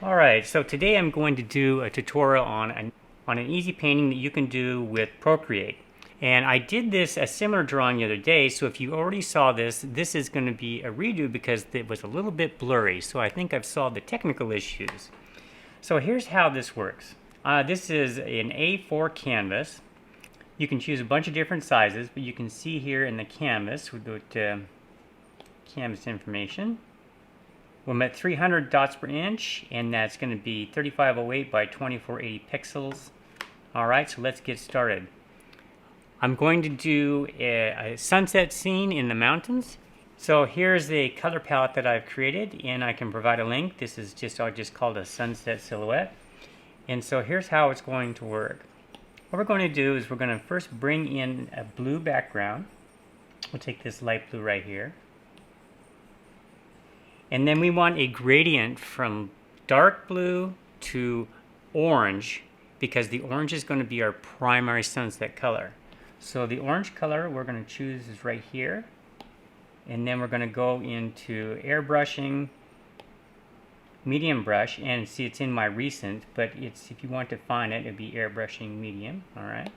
Alright, so today I'm going to do a tutorial on an easy painting that you can do with Procreate. And I did a similar drawing the other day, so if you already saw this, this is going to be a redo because it was a little bit blurry. So I think I've solved the technical issues. So here's how this works. This is an A4 canvas. You can choose a bunch of different sizes, but you can see here in the canvas with the canvas information. I'm at 300 dots per inch, and that's going to be 3508 by 2480 pixels. Alright, so let's get started. I'm going to do a sunset scene in the mountains. So here's the color palette that I've created, and I can provide a link. This is I'll just call it a sunset silhouette. And so here's how it's going to work. What we're going to do is we're going to first bring in a blue background. We'll take this light blue right here. And then we want a gradient from dark blue to orange, because the orange is going to be our primary sunset color. So the orange color we're going to choose is right here. And then we're going to go into airbrushing, medium brush, and see it's in my recent, but if you want to find it, it'd be airbrushing medium. Alright.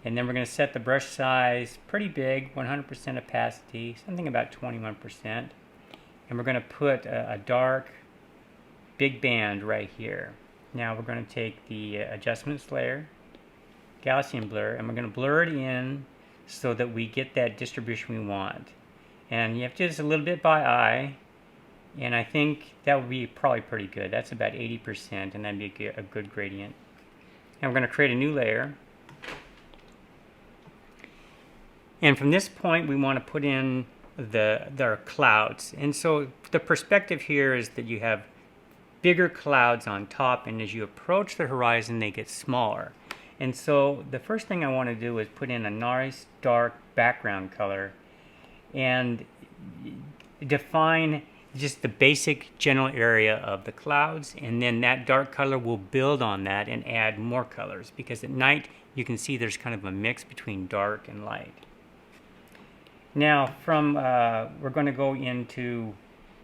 And then we're going to set the brush size pretty big, 100% opacity, something about 21%. And we're going to put a dark big band right here. Now we're going to take the adjustments layer, Gaussian blur, and we're going to blur it in so that we get that distribution we want. And you have to do this a little bit by eye, and I think that would be probably pretty good. That's about 80%, and that'd be a good gradient. And we're going to create a new layer. And from this point we want to put in the clouds. And so the perspective here is that you have bigger clouds on top, and as you approach the horizon they get smaller. And so the first thing I want to do is put in a nice dark background color and define just the basic general area of the clouds, and then that dark color will build on that and add more colors, because at night you can see there's kind of a mix between dark and light. Now we're going to go into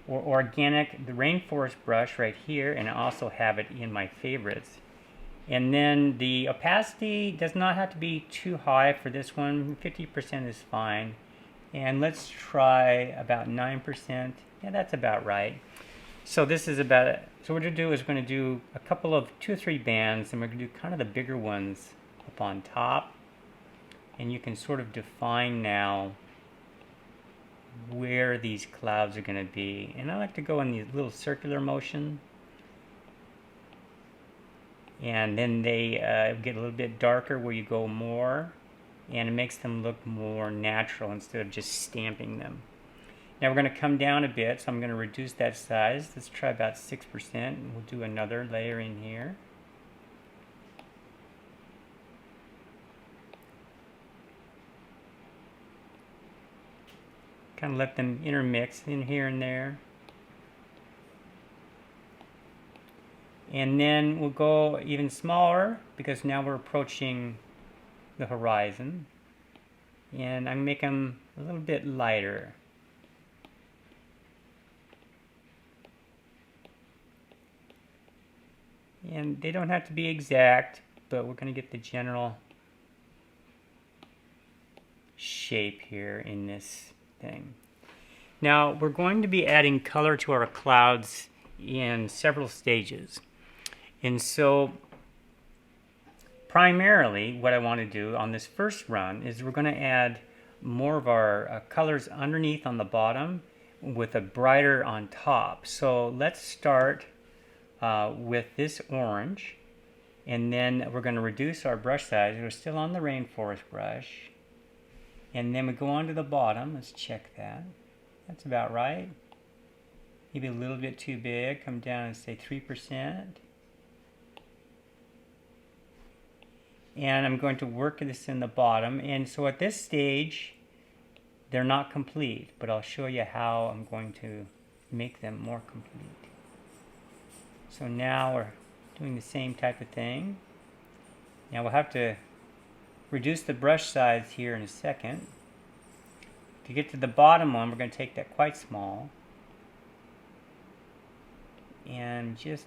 organic, the rainforest brush right here, and I also have it in my favorites. And then the opacity does not have to be too high for this one. 50% is fine. And let's try about 9%. Yeah, that's about right. So this is about it. So what we're going to do is we're going to do a couple of 2 or 3 bands, and we're going to do kind of the bigger ones up on top. And you can sort of define now where these clouds are going to be. And I like to go in these little circular motion, and then they get a little bit darker where you go more, and it makes them look more natural instead of just stamping them. Now we're going to come down a bit, so I'm going to reduce that size. Let's try about 6%, and we'll do another layer in here. Kind of let them intermix in here and there. And then we'll go even smaller, because now we're approaching the horizon. And I make them a little bit lighter. And they don't have to be exact, but we're going to get the general shape here in this thing. Now we're going to be adding color to our clouds in several stages. And so primarily what I want to do on this first run is we're going to add more of our colors underneath on the bottom with a brighter on top. So let's start with this orange, and then we're going to reduce our brush size. We're still on the rainforest brush. And then we go on to the bottom. Let's check that. That's about right. Maybe a little bit too big. Come down and say 3%. And I'm going to work this in the bottom. And so at this stage, they're not complete, but I'll show you how I'm going to make them more complete. So now we're doing the same type of thing. Now we'll have to reduce the brush size here in a second. To get to the bottom one, we're going to take that quite small and just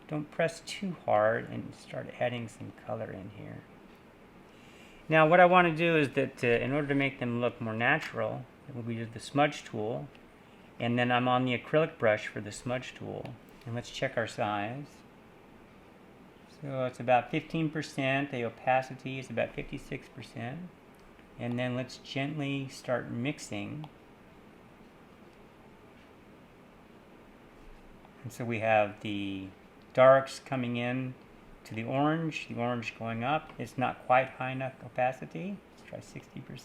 don't press too hard and start adding some color in here. Now what I want to do is that in order to make them look more natural, we use the smudge tool, and then I'm on the acrylic brush for the smudge tool. And let's check our size. So it's about 15%, the opacity is about 56%. And then let's gently start mixing. And so we have the darks coming in to the orange going up. It's not quite high enough opacity. Let's try 60%.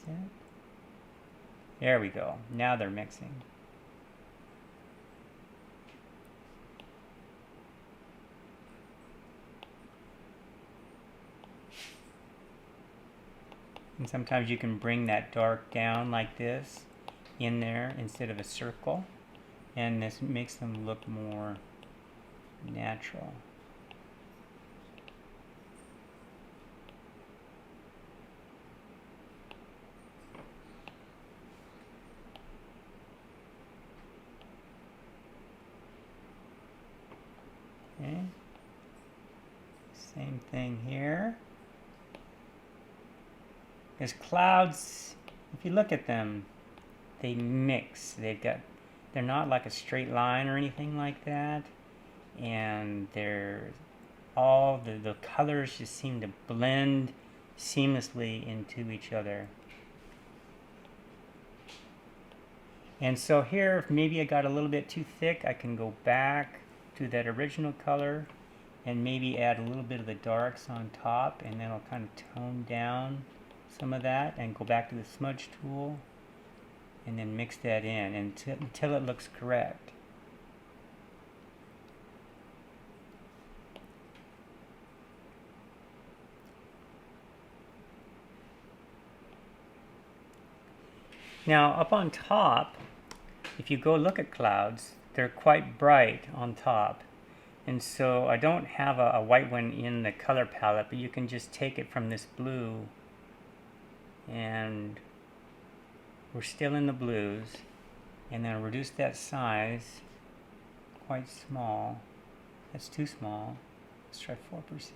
There we go. Now they're mixing. And sometimes you can bring that dark down like this in there instead of a circle, and this makes them look more natural. Okay. Same thing here. There's clouds, if you look at them, they mix. They're not like a straight line or anything like that. And they're all, the colors just seem to blend seamlessly into each other. And so here, if maybe I got a little bit too thick, I can go back to that original color and maybe add a little bit of the darks on top, and then I'll kind of tone down some of that and go back to the smudge tool and then mix that in until it looks correct. Now up on top, if you go look at clouds, they're quite bright on top. And so I don't have a white one in the color palette, but you can just take it from this blue, and we're still in the blues, and then reduce that size quite small. That's too small. Let's try 4%.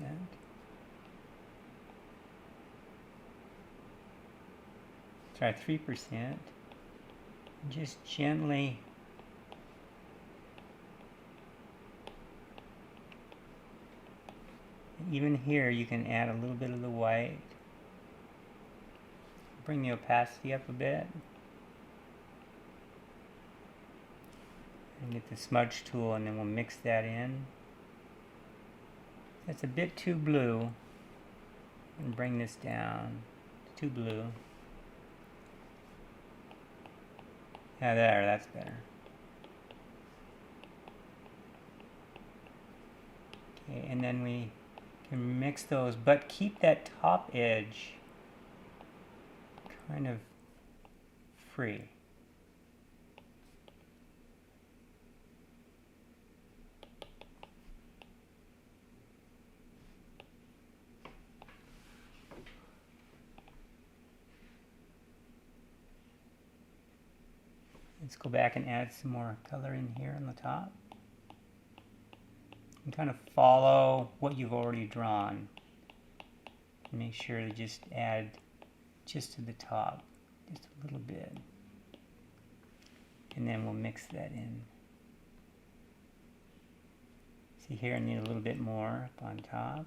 Try 3%. Just gently even here you can add a little bit of the white. Bring the opacity up a bit. And get the smudge tool, and then we'll mix that in. That's a bit too blue. And bring this down. It's too blue. Yeah, there, that's better. Okay, and then we can mix those, but keep that top edge kind of free. Let's go back and add some more color in here on the top. And kind of follow what you've already drawn. Make sure to just add just to the top, just a little bit. And then we'll mix that in. See here, I need a little bit more up on top.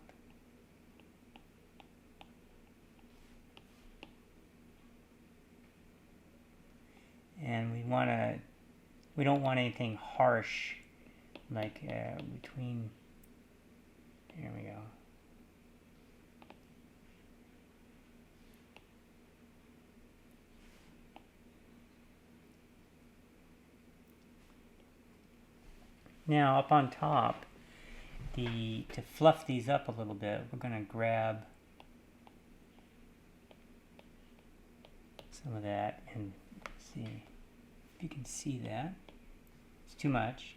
And we don't want anything harsh, like between, here we go. Now up on top, to fluff these up a little bit, we're going to grab some of that and see if you can see that. It's too much.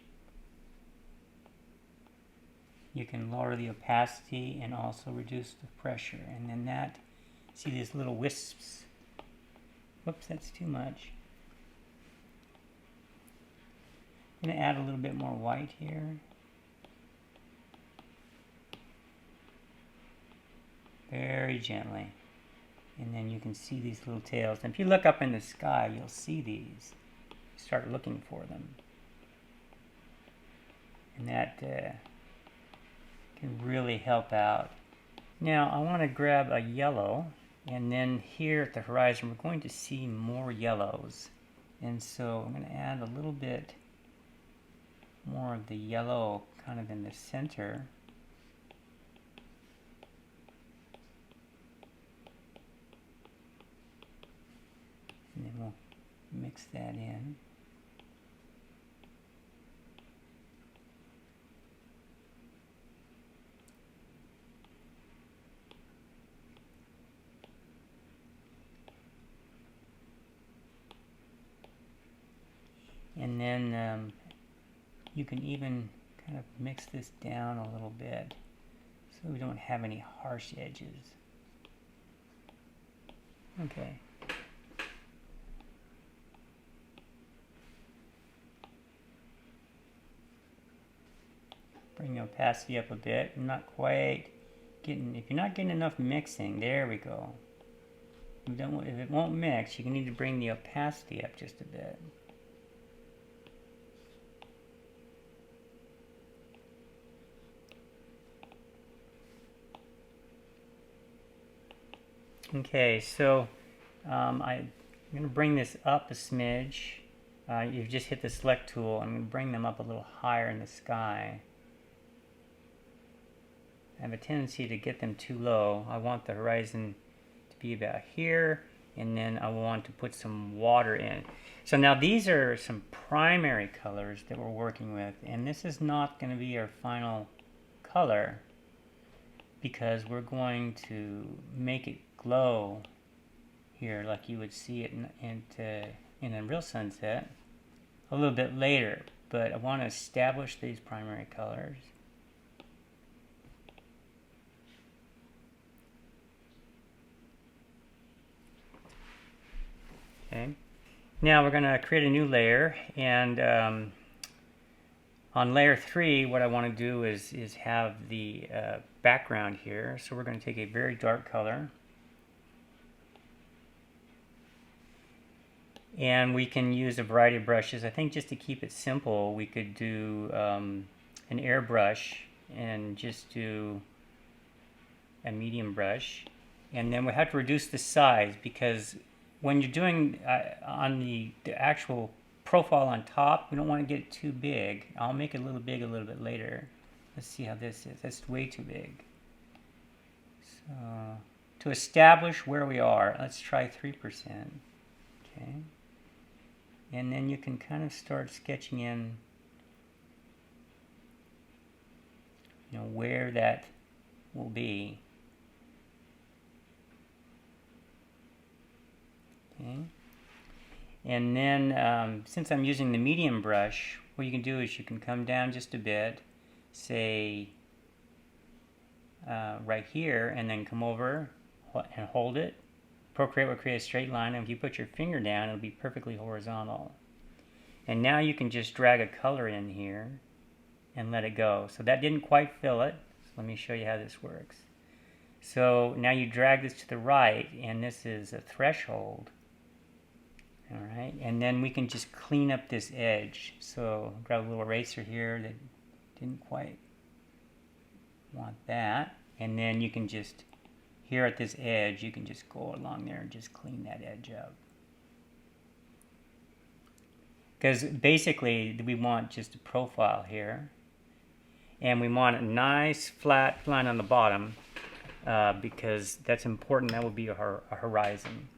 You can lower the opacity and also reduce the pressure, and then that, see these little wisps. Whoops, that's too much. I'm going to add a little bit more white here. very gently. And then you can see these little tails. And if you look up in the sky, you'll see these. Start looking for them. And that can really help out. Now I want to grab a yellow, and then here at the horizon we're going to see more yellows. And so I'm going to add a little bit more of the yellow kind of in the center. And then we'll mix that in. And then you can even kind of mix this down a little bit so we don't have any harsh edges. Okay. Bring the opacity up a bit. I'm not quite getting, if you're not getting enough mixing, there we go. If it won't mix, you need to bring the opacity up just a bit. Okay, so I'm going to bring this up a smidge. You've just hit the select tool. I'm going to bring them up a little higher in the sky. I have a tendency to get them too low. I want the horizon to be about here, and then I want to put some water in. So now these are some primary colors that we're working with, and this is not going to be our final color because we're going to make it glow here like you would see it in a real sunset a little bit later, but I want to establish these primary colors. Okay. Now we're going to create a new layer, and on layer 3 what I want to do is have the background here. So we're going to take a very dark color, and we can use a variety of brushes. I think just to keep it simple we could do an airbrush and just do a medium brush, and then we have to reduce the size because when you're doing on the actual profile on top, we don't want to get it too big. I'll make it a little big a little bit later. Let's see how this is. That's way too big. So to establish where we are, let's try 3%. Okay. And then you can kind of start sketching in, where that will be. Okay. And then since I'm using the medium brush, what you can do is you can come down just a bit, say right here, and then come over and hold it. Procreate will create a straight line, and if you put your finger down, it'll be perfectly horizontal. And now you can just drag a color in here and let it go. So that didn't quite fill it. So let me show you how this works. So now you drag this to the right, and this is a threshold. All right, and then we can just clean up this edge. So grab a little eraser here that didn't quite want that, and then you can just, here at this edge, you can just go along there and just clean that edge up. Because basically we want just a profile here, and we want a nice flat line on the bottom because that's important. That will be our horizon.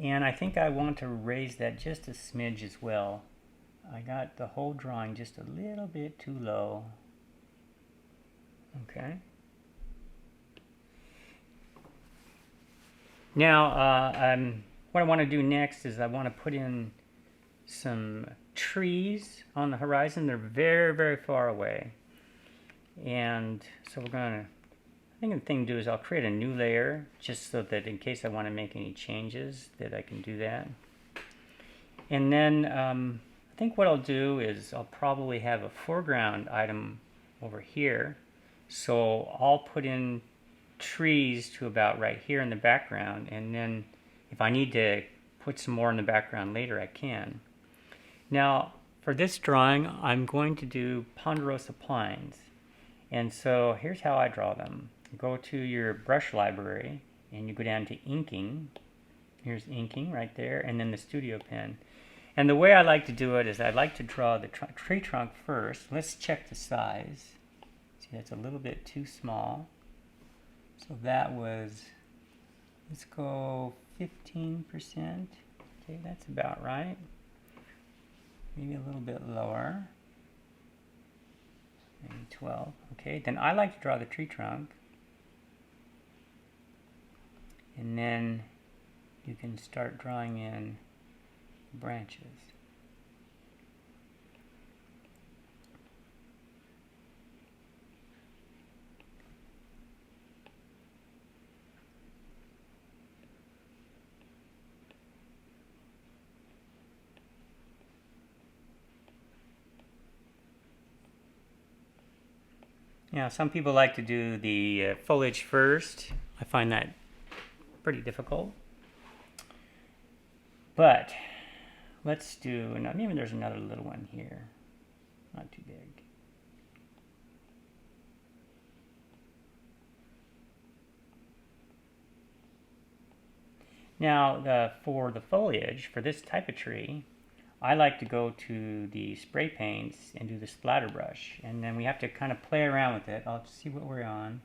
And I think I want to raise that just a smidge as well. I got the whole drawing just a little bit too low. Okay. Now, what I want to do next is I want to put in some trees on the horizon. They're very, very far away. And so we're going to, I think the thing to do is I'll create a new layer just so that in case I want to make any changes that I can do that. And then I think what I'll do is I'll probably have a foreground item over here. So I'll put in trees to about right here in the background, and then if I need to put some more in the background later, I can. Now, for this drawing, I'm going to do ponderosa pines. And so here's how I draw them. Go to your brush library, and you go down to inking. Here's inking right there, and then the studio pen. And the way I like to do it is I like to draw the tree trunk first. Let's check the size. See, that's a little bit too small. So that was, let's go 15%. Okay, that's about right. Maybe a little bit lower. Maybe 12. Okay, then I like to draw the tree trunk. And then you can start drawing in branches. Now, some people like to do the foliage first. I find that pretty difficult. But let's do, now maybe there's another little one here. Not too big. Now, for the foliage, for this type of tree, I like to go to the spray paints and do the splatter brush. And then we have to kind of play around with it. I'll see what we're on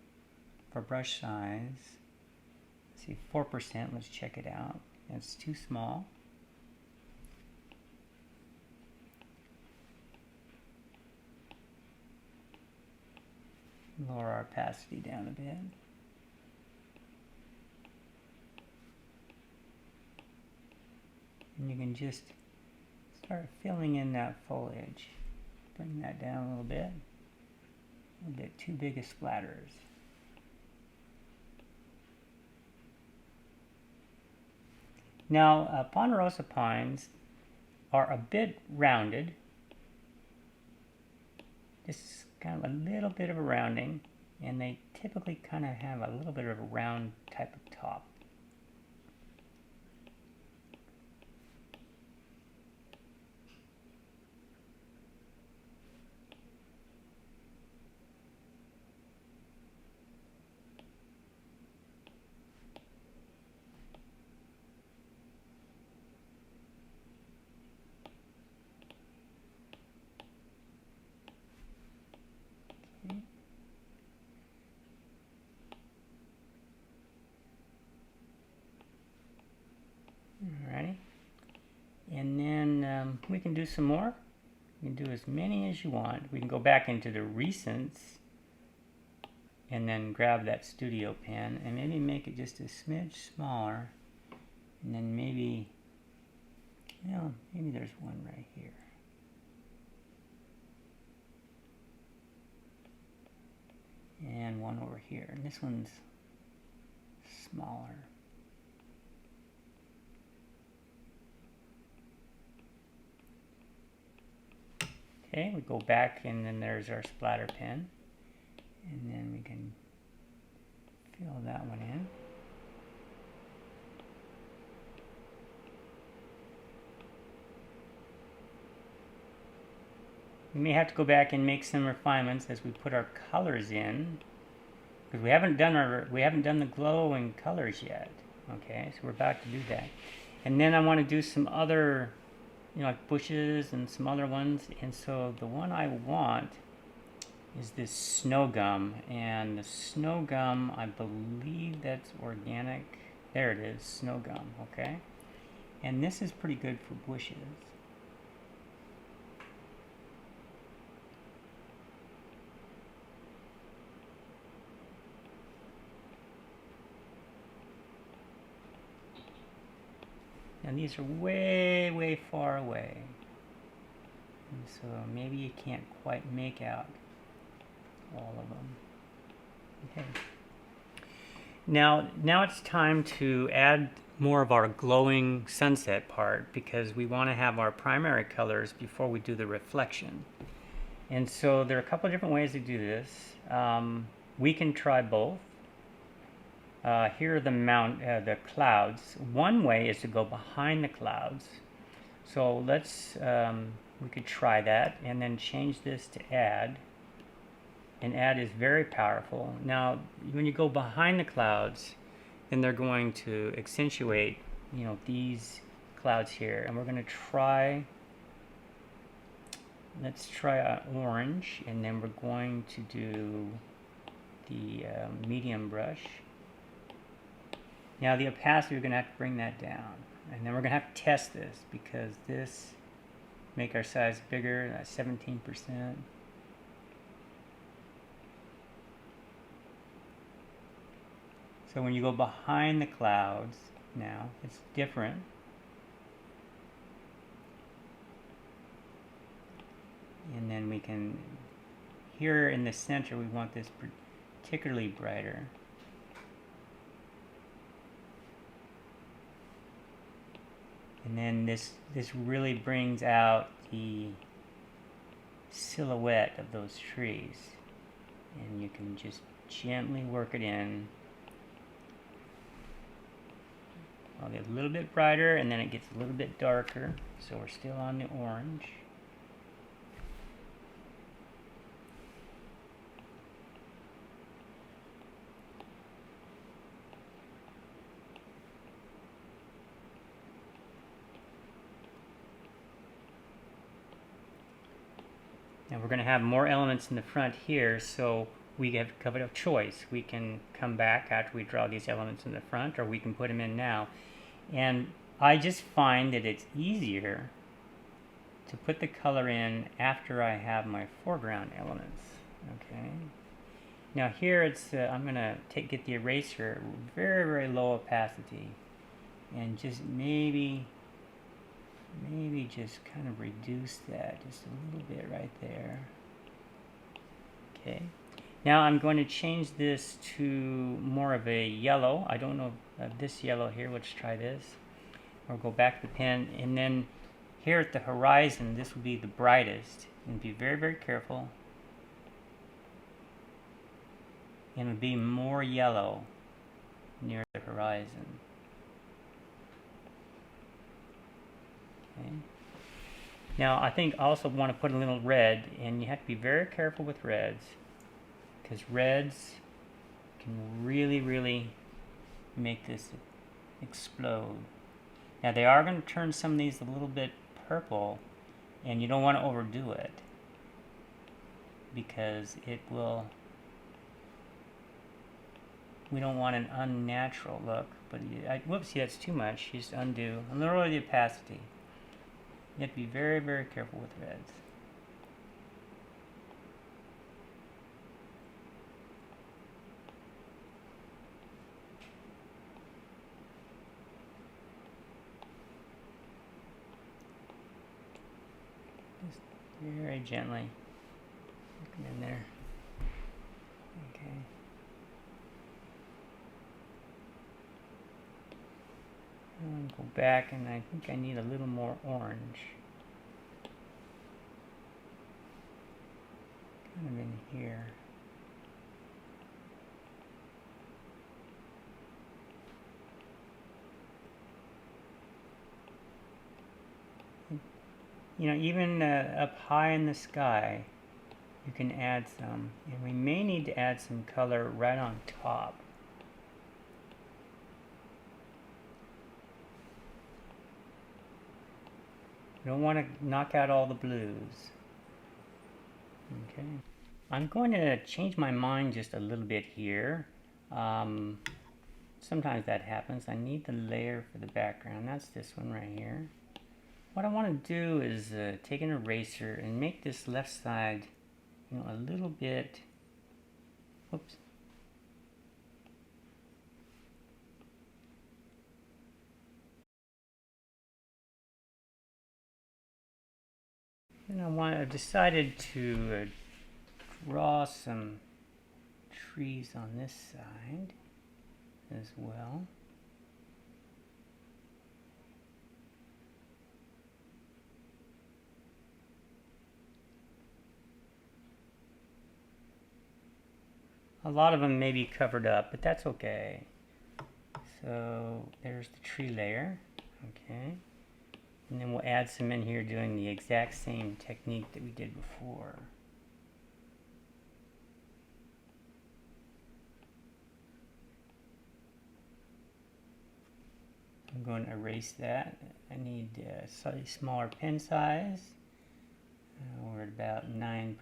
for brush size. Let's see, 4%. Let's check it out. It's too small. Lower our opacity down a bit. And you can just start filling in that foliage. Bring that down a little bit too big of splatters. Now, ponderosa pines are a bit rounded. Just kind of a little bit of a rounding, and they typically kind of have a little bit of a round type of top. Alrighty, and then we can do some more. You can do as many as you want. We can go back into the recents and then grab that studio pen and maybe make it just a smidge smaller, and then maybe, you know, maybe there's one right here. And one over here, and this one's smaller. Okay, we go back, and then there's our splatter pen, and then we can fill that one in. We may have to go back and make some refinements as we put our colors in, because we haven't done the glow and colors yet. Okay, so we're about to do that, and then I want to do some other, you know, like bushes and some other ones. And so the one I want is this snow gum, and the snow gum, I believe that's organic. There it is, snow gum. Okay, and this is pretty good for bushes. And these are way, way far away. And so maybe you can't quite make out all of them. Okay. Now it's time to add more of our glowing sunset part, because we want to have our primary colors before we do the reflection. And so there are a couple of different ways to do this. We can try both. here are the clouds. One way is to go behind the clouds. So let's, we could try that and then change this to add. And add is very powerful. Now, when you go behind the clouds, then they're going to accentuate, you know, these clouds here. And we're going to try, let's try orange, and then we're going to do the medium brush. Now the opacity, we're going to have to bring that down. And then we're going to have to test this, because this, make our size bigger, that's 17%. So when you go behind the clouds, now it's different. And then we can, here in the center, we want this particularly brighter. And then this really brings out the silhouette of those trees. And you can just gently work it in. I'll get a little bit brighter, and then it gets a little bit darker. So we're still on the orange. Now we're going to have more elements in the front here, so we have covered a choice. We can come back after we draw these elements in the front, or we can put them in now. And I just find that it's easier to put the color in after I have my foreground elements. Okay. Now here it's, I'm going to get the eraser, very, very low opacity, and just maybe just kind of reduce that just a little bit right there. Okay. Now I'm going to change this to more of a yellow. I don't know this yellow here. Let's try this. Or go back to the pen. And then here at the horizon, this will be the brightest. And be very, very careful. And it'll be more yellow near the horizon. Okay. Now I think I also want to put a little red, and you have to be very careful with reds, because reds can really, really make this explode. Now they are going to turn some of these a little bit purple, and you don't want to overdo it, because it will, we don't want an unnatural look. But whoopsie, that's too much. Just undo and lower the opacity. You have to be very, very careful with reds. Just very gently put them in there. Okay. And go back, and I think I need a little more orange. Kind of in here. You know, even up high in the sky, you can add some. And we may need to add some color right on top. You don't want to knock out all the blues. Okay. I'm going to change my mind just a little bit here. Sometimes that happens. I need the layer for the background. That's this one right here. What I want to do is take an eraser and make this left side, you know, a little bit, whoops. And I've decided to draw some trees on this side as well. A lot of them may be covered up, but that's okay. So there's the tree layer. Okay. And then we'll add some in here doing the exact same technique that we did before. I'm going to erase that. I need a slightly smaller pen size. We're at about 9%.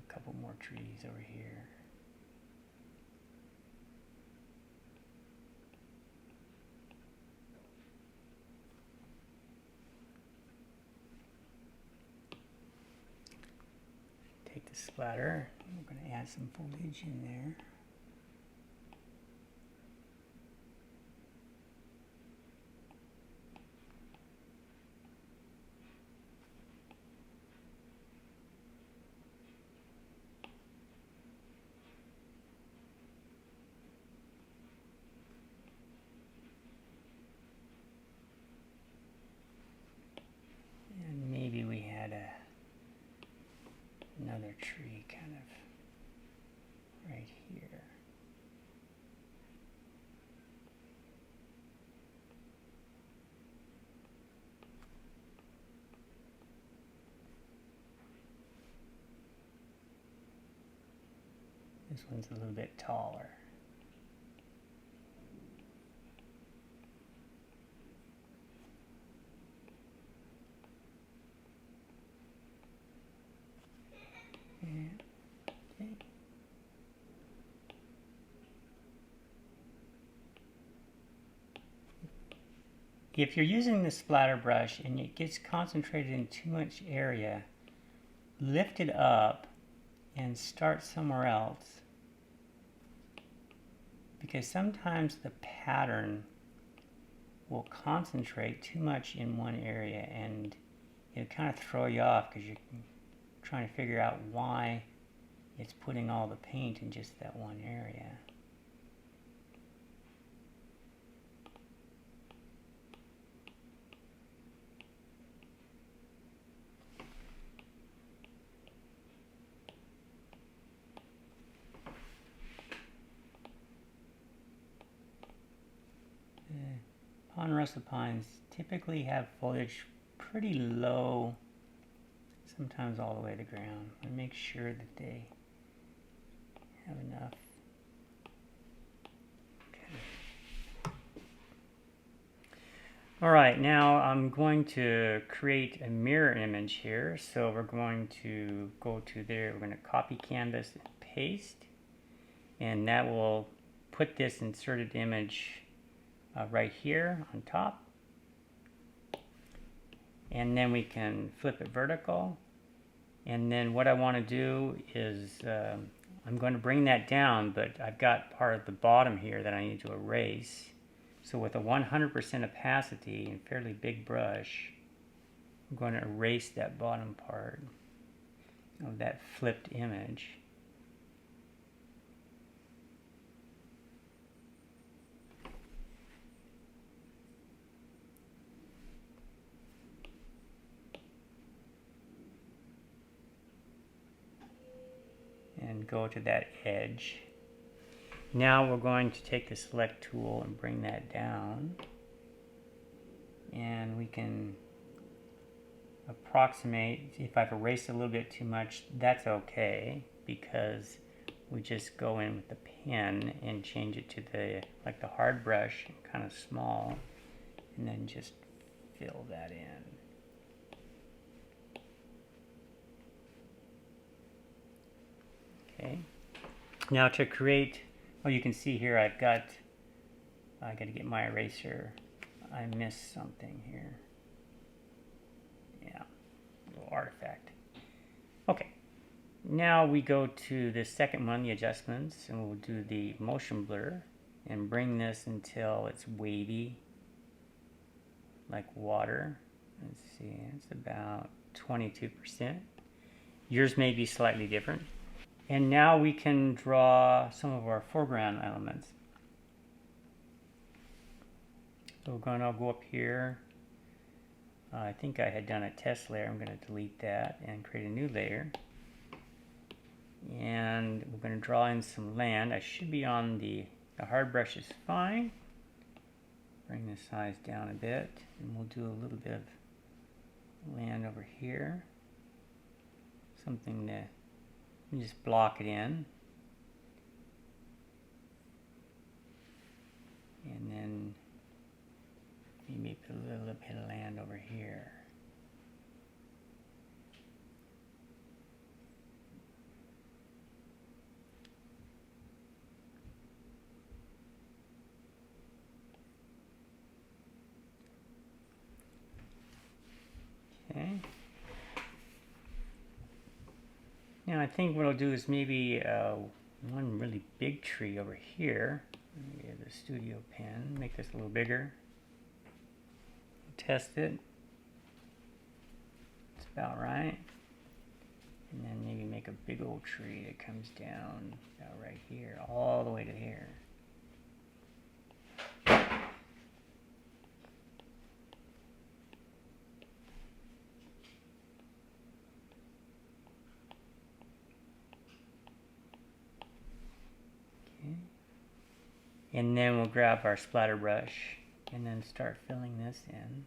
A couple more trees over here. Take the splatter. We're going to add some foliage in there. And maybe we had another tree kind of right here. This one's a little bit taller. Okay. If you're using the splatter brush and it gets concentrated in too much area, lift it up and start somewhere else, because sometimes the pattern will concentrate too much in one area and it'll kind of throw you off because you're trying to figure out why it's putting all the paint in just that one area. Ponderosa pines typically have foliage pretty low, sometimes all the way to the ground. I make sure that they have enough. Okay. All right, now I'm going to create a mirror image here. So we're going to go to there, we're going to copy canvas and paste, and that will put this inserted image right here on top. And then we can flip it vertical. And then what I want to do is I'm going to bring that down, but I've got part of the bottom here that I need to erase. So with a 100% opacity and fairly big brush, I'm going to erase that bottom part of that flipped image. And go to that edge. Now we're going to take the select tool and bring that down, and we can approximate. If I've erased a little bit too much, that's okay, because we just go in with the pen and change it to the hard brush, kind of small, and then just fill that in. Okay. Now to create, well, you can see here I got to get my eraser. I missed something here. Yeah, a little artifact. Okay. Now we go to the second one, the adjustments, and we'll do the motion blur and bring this until it's wavy, like water. Let's see, it's about 22%. Yours may be slightly different. And now we can draw some of our foreground elements. So we're going to go up here. I think I had done a test layer. I'm going to delete that and create a new layer. And we're going to draw in some land. I should be on the hard brush is fine. Bring the size down a bit, and we'll do a little bit of land over here. Something to just block it in. And then maybe put a little bit of land over here. Okay. Now I think what I'll do is maybe one really big tree over here. Get the studio pen, make this a little bigger. Test it. It's about right. And then maybe make a big old tree that comes down about right here, all the way to here. And then we'll grab our splatter brush and then start filling this in.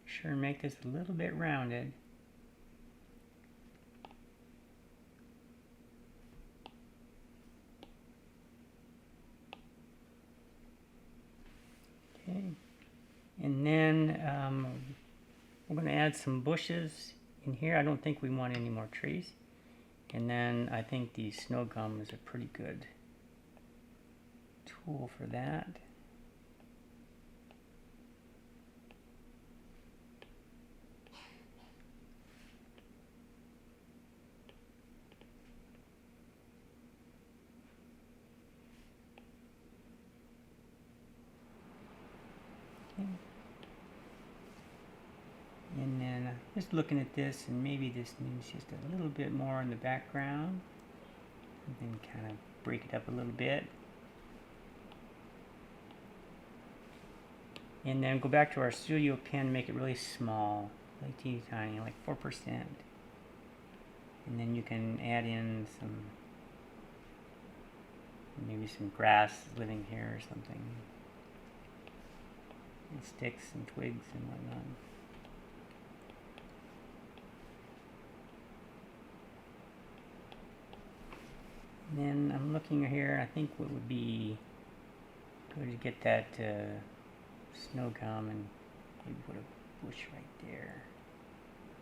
Sure, make this a little bit rounded. Okay, and then we're going to add some bushes in here. I don't think we want any more trees. And then I think the snow gum is a pretty good tool for that. And then just looking at this, and maybe this needs just a little bit more in the background, and then kind of break it up a little bit. And then go back to our studio pen, make it really small, like teeny tiny, like 4%. And then you can add in some, maybe some grass living here or something. And sticks and twigs and whatnot. And then I'm looking here, I think what would be good to get that snow gum and maybe put a bush right there.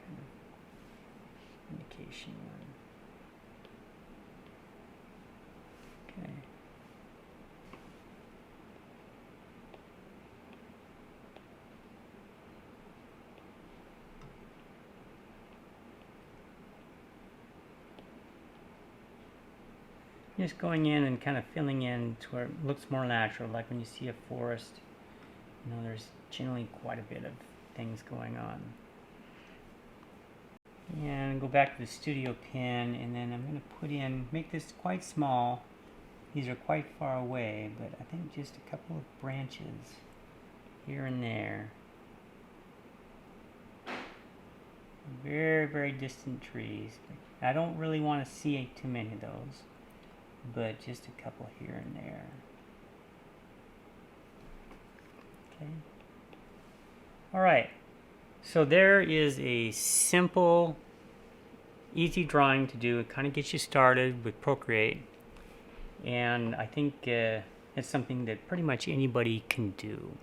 Kind of indication one. Okay. Just going in and kind of filling in to where it looks more natural, like when you see a forest, you know, there's generally quite a bit of things going on. And go back to the studio pen, and then I'm going to put in, make this quite small. These are quite far away, but I think just a couple of branches here and there. Very, very distant trees. I don't really want to see too many of those, but just a couple here and there. Okay. All right. So there is a simple, easy drawing to do. It kind of gets you started with Procreate, and I think it's something that pretty much anybody can do.